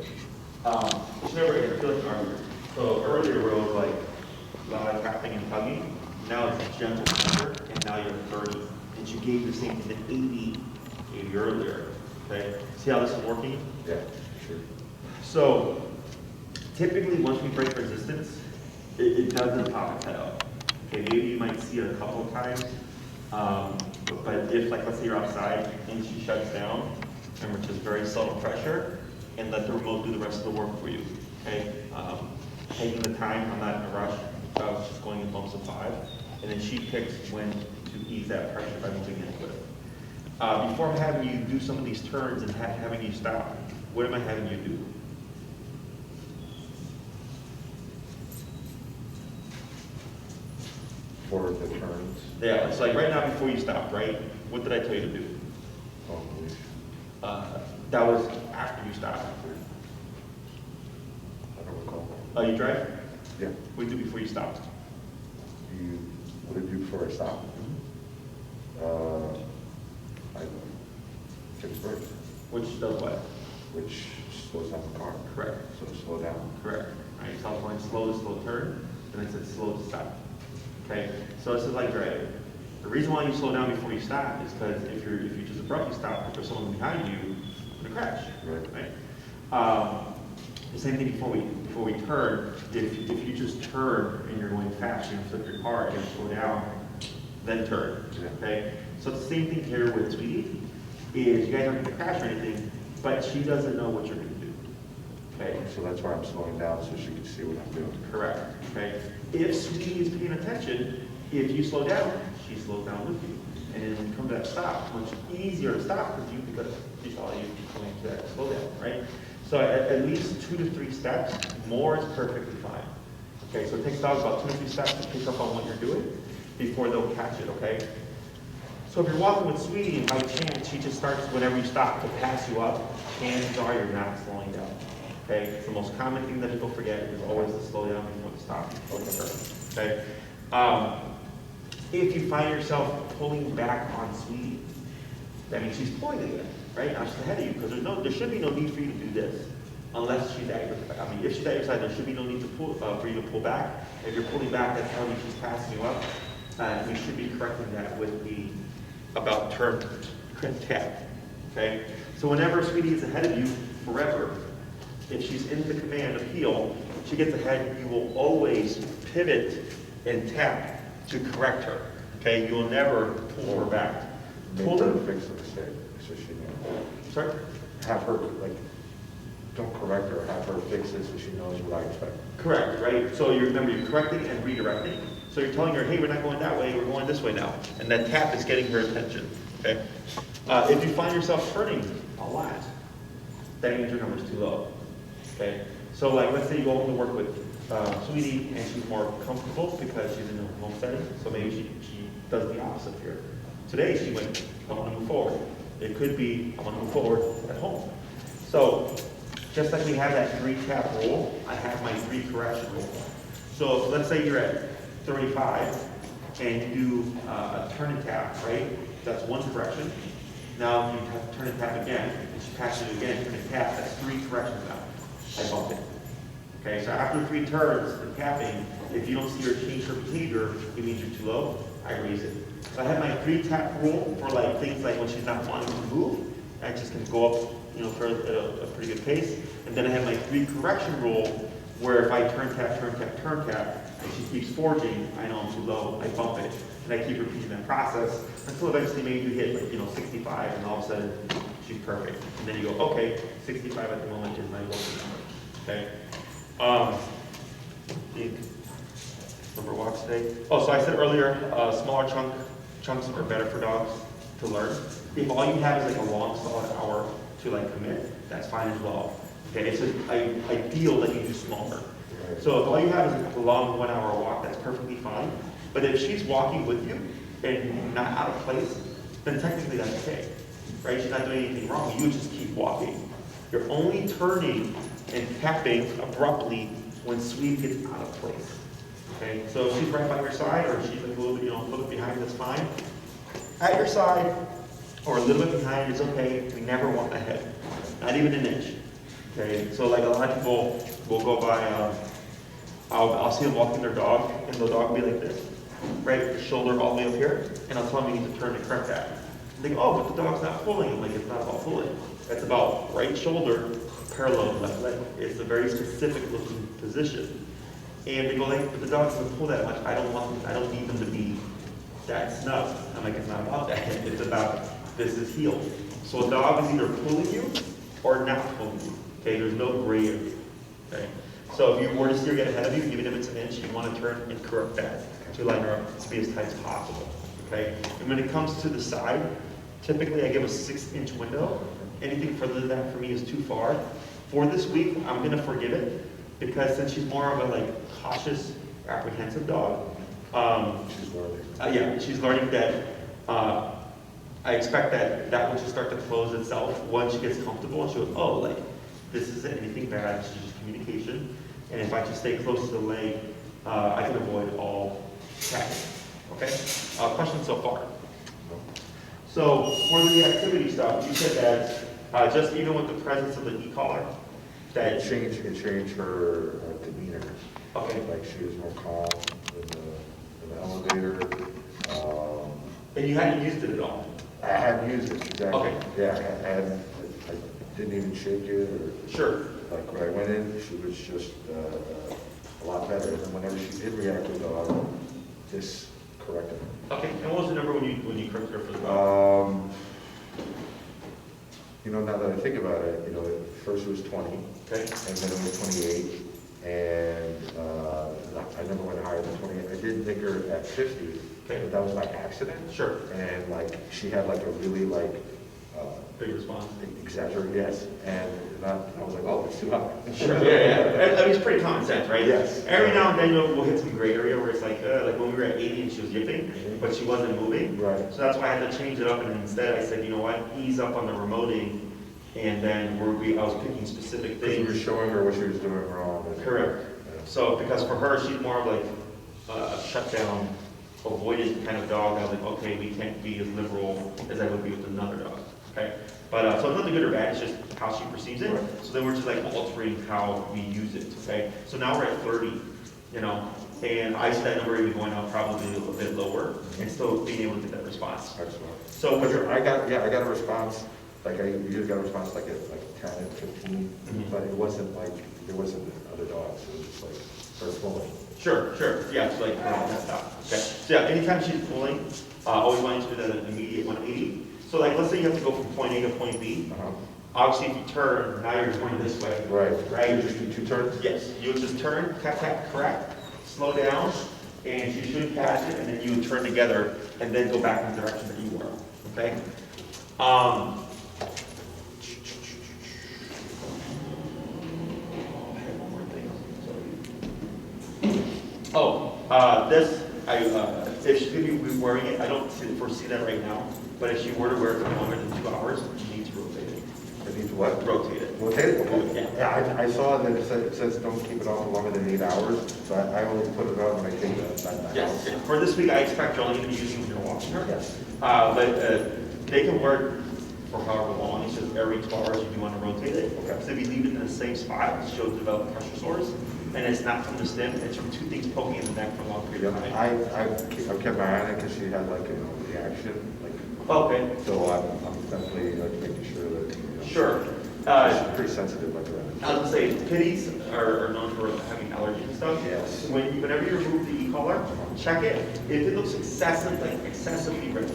Just remember, it feels like armor. So earlier where it was like a lot of tapping and tugging, now it's gentle pressure, and now you're 30. And you gave the same thing to 80 earlier. Okay? See how this is working? Yeah, sure. So typically once we break resistance, it doesn't pop its head up. Okay, maybe you might see it a couple of times. But if, like, let's say you're outside and she shuts down, remember, just very subtle pressure, and let the remote do the rest of the work for you. Okay? Taking the time, I'm not in a rush. I was just going in bumps of 5. And then she picks when to ease that pressure by moving into it. Before I'm having you do some of these turns and having you stop, what am I having you do? For the turns. Yeah, it's like right now before you stopped, right? What did I tell you to do? Oh, leash. That was after you stopped. I don't recall. Oh, you drive? Yeah. What did you do before you stopped? What did you do before I stopped? I took a break. Which does what? Which slows down the car. Correct. So to slow down. Correct. All right, so I was going slow to slow turn, and I said slow to stop. Okay, so this is like driving. The reason why you slow down before you stop is because if you just abruptly stop, if there's someone behind you, going to crash. Right. The same thing before we turn. If you just turn and you're going fast, you're going to flip your car, you're going to slow down, then turn. Yeah. Okay. So it's the same thing here with Sweetie. Is you guys aren't going to crash or anything, but she doesn't know what you're going to do. Okay. So that's why I'm slowing down so she can see what I'm doing. Correct. Okay. If Sweetie is paying attention, if you slow down, she slows down with you. And then when you come to that stop, much easier to stop with you because she saw you going to that slow down, right? So at least 2 to 3 steps, more is perfectly fine. Okay, so it takes dogs about 2 to 3 steps to pick up on what you're doing before they'll catch it, okay? So if you're walking with Sweetie and by chance she just starts whenever you stop to pass you up, chances are you're not slowing down. Okay, it's the most common thing that people forget is always to slow down before the stop. Okay. If you find yourself pulling back on Sweetie, that means she's pulling again, right? Now she's ahead of you because there should be no need for you to do this unless she's at your side. I mean, if she's at your side, there should be no need to pull for you to pull back. If you're pulling back, that's telling you she's passing you up. We should be correcting that with the about turn tap. Okay. So whenever Sweetie is ahead of you forever, if she's in the command of heel, she gets ahead, you will always pivot and tap to correct her. Okay, you will never pull her back. Make her fix the mistake so she knows. Sorry? Have her, like, don't correct her, have her fix it so she knows what I expect. Correct, right? So you remember you're correcting and redirecting. So you're telling her, hey, we're not going that way, we're going this way now. And that tap is getting her attention. Okay? If you find yourself turning a lot, that means your number's too low. Okay? So like, let's say you go home to work with Sweetie and she's more comfortable because she's in a home setting. So maybe she does the opposite here. Today she went, I want to move forward. It could be, I want to move forward at home. So just like we have that 3-tap rule, I have my 3 correction rule. So let's say you're at 35 and you do a turn and tap, right? That's 1 correction. Now you have to turn and tap again, and she passes it again, turn and tap, that's 3 corrections now. I bump it. Okay, so after 3 turns, the tapping, if you don't see her change her behavior, it means you're too low, I raise it. So I have my 3-tap rule for like things like when she's not wanting to move, I just can go up, for a pretty good pace. And then I have my 3 correction rule, where if I turn tap, and she keeps forging, I know I'm too low, I bump it. And I keep repeating that process until eventually maybe you hit 65, and all of a sudden she's perfect. And then you go, okay, 65 at the moment is my working number. Okay. Number walks today. Oh, so I said earlier, smaller chunks are better for dogs to learn. If all you have is like a long, solid hour to like commit, that's fine as well. Okay, it's just ideal that you do smaller. So if all you have is a long 1 hour walk, that's perfectly fine. But if she's walking with you and not out of place, then technically that's okay, right? She's not doing anything wrong. You just keep walking. You're only turning and tapping abruptly when Sweetie gets out of place. Okay, so if she's right by your side, or she's like a little bit behind, that's fine. At your side, or a little bit behind is okay. We never want ahead, not even an inch. Okay, so like a lot of people will go by. I'll see them walking their dog, and the dog will be like this, right, shoulder all the way up here, and I'll tell them you need to turn to correct that. And they go, oh, but the dog's not pulling. I'm like, it's not about pulling. It's about right shoulder parallel to left leg. It's a very specific looking position. And they go like, but the dog doesn't pull that much. I don't need them to be that snug. I'm like, it's not about that. It's about this is heel. So a dog is either pulling you or not pulling you. Okay, there's no gray area. Okay. So if you were to see her get ahead of you, even if it's an inch, you want to turn and correct that to line her up to be as tight as possible. Okay. And when it comes to the side, typically I give a 6-inch window. Anything further than that for me is too far. For this week, I'm going to forgive it because since she's more of a cautious, apprehensive dog, She's learning. yeah, she's learning that I expect that will just start to close itself once she gets comfortable and she goes, oh, this isn't anything bad, this is just communication. And if I just stay close to the leg, I can avoid all tapping. Okay? Questions so far? So for the activity stuff, you said that just even with the presence of the e-collar, that It changed her demeanor. Okay. Like she was more calm in the elevator. And you hadn't used it at all. I hadn't used it, exactly. Okay. Yeah, I hadn't. didn't even shake it, or Sure. like when I went in, she was just a lot better. And then whenever she did react to the dog, this corrected her. Okay, and what was the number when you corrected her for the dog? You know, now that I think about it, you know, at first it was 20, Okay. and then it was 28, and I never went higher than 28. I did think her at 50, Okay. but that was by accident. Sure. And like, she had like a really like, Big response. exaggerated, yes, and I was like, oh, it's too high. Sure, yeah. I mean, it's pretty common sense, right? Yes. Every now and then we'll hit some gray area where it's like when we were at 80 and she was yipping, but she wasn't moving. Right. So that's why I had to change it up, and instead I said, you know what, ease up on the remoting, and then I was picking specific Because you were things. showing her what she was doing wrong. Correct. Yeah. So because for her, she's more of like a shutdown, avoidant kind of dog. I was like, okay, we can't be as liberal as I would be with another dog. Okay. But so it's nothing good or bad, it's just how she perceives it. Right. So then we're just like altering how we use it, okay? So now we're at 30, you know, and I see that number even going up probably a little bit lower and still being able to get that response. Excellent. So with your, I got a response, like I usually got a response like at like 10 and 15, but it wasn't like, there wasn't other dogs, it was just like her pulling. sure, yeah, it's like that stuff, okay? So yeah, anytime she's pulling, always want you to do that immediate 180. So like, let's say you have to go from point A to point B. Obviously, if you turn, now you're going this way. Right. You just do 2 turns? Yes, you would just turn, tap, correct, slow down, and she should catch it, and then you would turn together, and then go back in the direction that you were, okay? I have one more thing. This, if she's going to be wearing it, I don't foresee that right now, but if she were to wear it for longer than 2 hours, you need to rotate it. It needs what? Rotate it. Rotate it? Okay. Yeah. I saw that it says don't keep it on for longer than 8 hours, so I only put it on when I take it back to the Yes, house. for this week, I expect you're only going to be using when you're watching her. Yes. But they can work for however long, it's just every 2 hours you do want to rotate it. Okay. So if you leave it in the same spot, she'll develop pressure sores, and it's not from the stem, it's from 2 things poking in the neck for a long period of time. I've kept my eye on it because she had like, you know, reaction, like, Okay, so I'm definitely like making sure that, you know, sure. she's pretty sensitive like that. I was gonna say, pitties are known for having allergies and stuff. Yes. Whenever you remove the e-collar, check it. If it looks excessively red,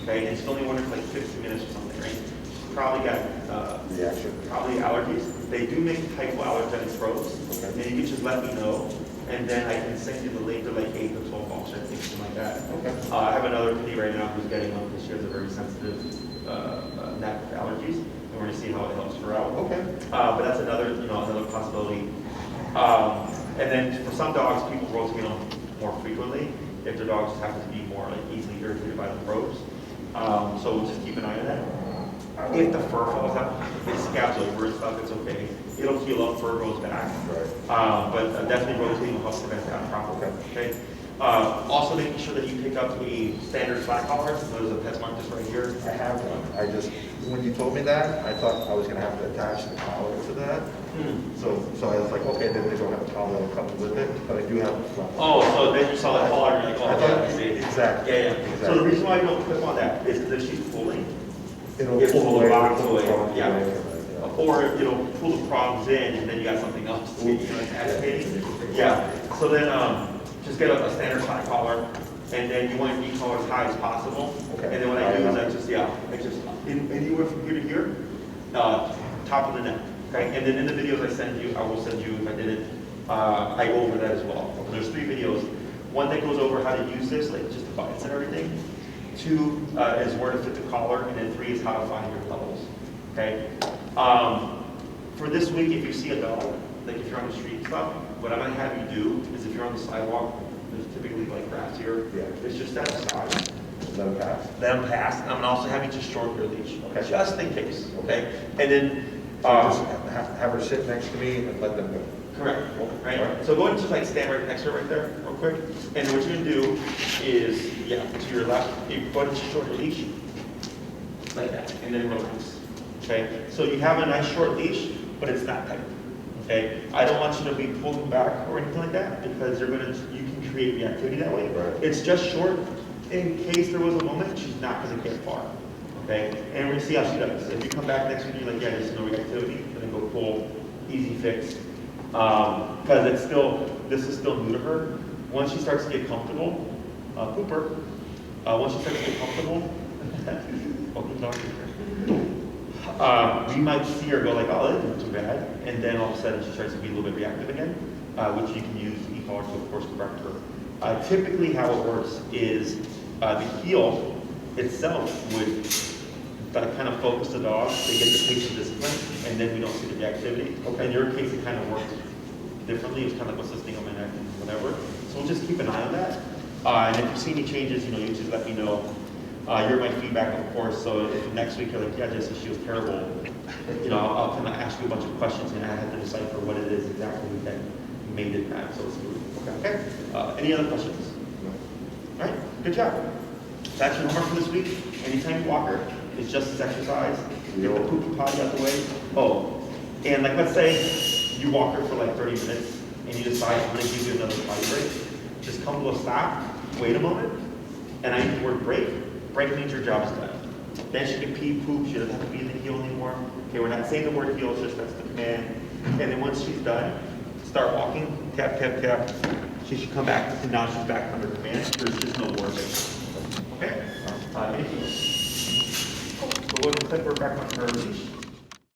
okay, and it's only worn for like 15 minutes or something, right? She's probably got Reaction. probably allergies. They do make hypoallergenic throats, Okay. and you can just let me know, and then I can send you the link to like 8 to 12 bucks or something like that. Okay. I have another pitty right now who's getting one because she has a very sensitive neck with allergies. We're going to see how it helps her out. Okay. But that's another possibility. And then for some dogs, people rotate them more frequently if their dogs just happen to be more like easily irritated by the probes. So we'll just keep an eye on that. If the fur falls out, if it scabs over and stuff, it's okay. It'll heal up, fur goes back. Right. But definitely rotating will help prevent that problem. Okay. Also making sure that you pick up a standard flat collar. There's a pet mark just right here. I have one. I just, when you told me that, I thought I was gonna have to attach the collar to that. So I was like, okay, then they don't have a collar that comes with it, but I do have a flat. Oh, so then you saw that collar, and you're like, I oh, thought- yeah, I see. exactly. Yeah. Exactly. So the reason why you don't clip on that is because if she's pulling, It'll It's pull pull the away, box pull the away, box yeah. away from it, yeah. or it'll pull the prongs in, and then you got something else to get you like agitating. Yeah. So then just get a standard side collar, and then you want your knee collar as high as possible. Okay. And then what I do is I just anywhere from here to here, top of the neck. Okay. And then in the videos I send you, I will send you if I did it. I go over that as well. There's 3 videos. One that goes over how to use this, like just the buttons and everything. 2 is where to fit the collar, and then 3 is how to find your levels. Okay. For this week, if you see a dog, like if you're on the street and stuff, what I'm gonna have you do is if you're on the sidewalk, there's typically like grass here. Yeah. It's just that aside. Let them pass. Let them pass. And I'm gonna also have you just short your leash, Okay. just in case. Okay. And then So just have her sit next to me and let them go. correct. Right. Alright. So go ahead and just like stand right next to her right there, real quick. And what you're gonna do is, to your left, you go ahead and just short your leash. Like that, and then relax. Okay, so you have a nice short leash, but it's not tight. Okay, I don't want you to be pulling back or anything like that because you can create reactivity that way. Right. It's just short in case there was a moment she's not going to get far. Okay, and we're gonna see how she does. If you come back next week and you're like, yeah, there's no reactivity, then go cool, easy fix. Because this is still new to her. Once she starts to get comfortable, pooper, once she starts to get comfortable, welcome doctor. We might see her go like, oh, that isn't too bad. And then all of a sudden she starts to be a little bit reactive again, which you can use e-collar to, of course, correct her. Typically how it works is the heel itself would kind of focus the dog to get the patient discipline, and then we don't see the reactivity. Okay. In your case, it kind of worked differently. It was kind of like, what's this thing on my neck, whatever. So we'll just keep an eye on that. And if you see any changes, you just let me know. You're my feedback, of course. So if next week you're like, yeah, Jessica, she was terrible, I'll kind of ask you a bunch of questions, and I have to decipher what it is exactly that made it bad. So it's good. Okay. Any other questions? No. All right. Good job. That's your homework for this week. Anytime you walk her, it's just as exercise. Get the poopy potty out the way. Oh, and like let's say you walk her for like 30 minutes and you decide I'm going to give you another potty break. Just come to a stop, wait a moment, and I use the word break. Break means your job is done. Then she can pee, poop, she doesn't have to be in the heel anymore. Okay, we're not saying the word heel, it's just that's the command. And then once she's done, start walking, tap, tap, tap. She should come back, and now she's back under command. There's just no more of it. Okay? Anything else? Cool. So we'll click her back on her leash.